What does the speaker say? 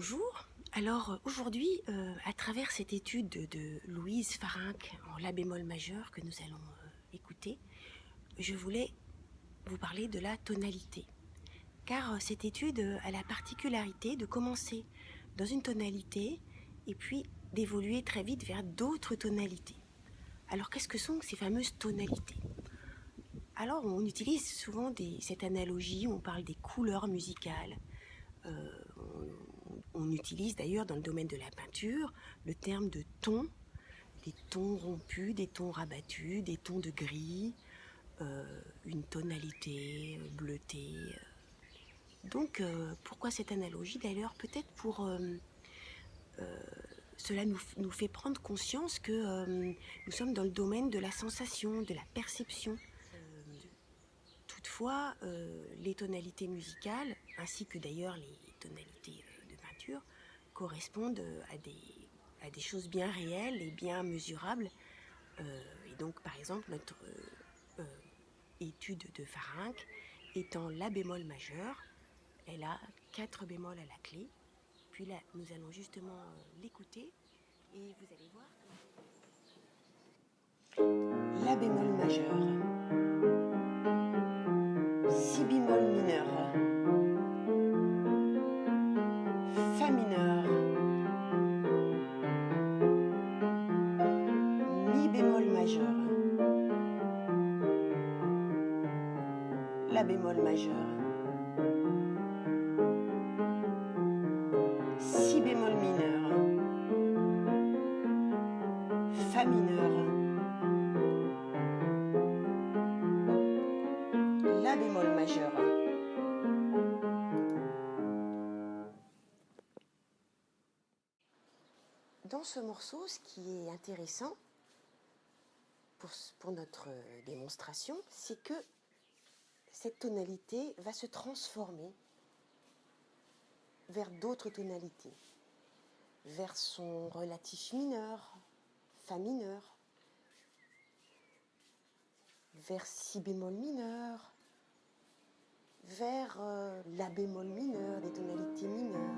Bonjour. Alors aujourd'hui, à travers cette étude de Louise Farinck en la bémol majeur que nous allons écouter, je voulais vous parler de la tonalité. Car cette étude a la particularité de commencer dans une tonalité et puis d'évoluer très vite vers d'autres tonalités. Alors qu'est-ce que sont ces fameuses tonalités? Alors on utilise souvent cette analogie où on parle des couleurs musicales. On utilise d'ailleurs dans le domaine de la peinture le terme de ton, des tons rompus, des tons rabattus, des tons de gris, une tonalité bleutée. Donc pourquoi cette analogie d'ailleurs? Peut-être pour cela nous fait prendre conscience que nous sommes dans le domaine de la sensation, de la perception. Toutefois, les tonalités musicales, ainsi que d'ailleurs les tonalités de peinture, correspondent à des choses bien réelles et bien mesurables. Et donc, par exemple, notre étude de Farinck étant la bémol majeur, elle a 4 bémols à la clé. Puis là, nous allons justement l'écouter et vous allez voir que la bémol majeur, si bémol mineur, fa mineur, mi bémol majeur, la bémol majeur, si bémol mineur, fa mineur, la bémol majeur. Dans ce morceau, ce qui est intéressant pour notre démonstration, c'est que cette tonalité va se transformer vers d'autres tonalités, vers son relatif mineur, fa mineur, vers si bémol mineur, vers la bémol mineur, des tonalités mineures,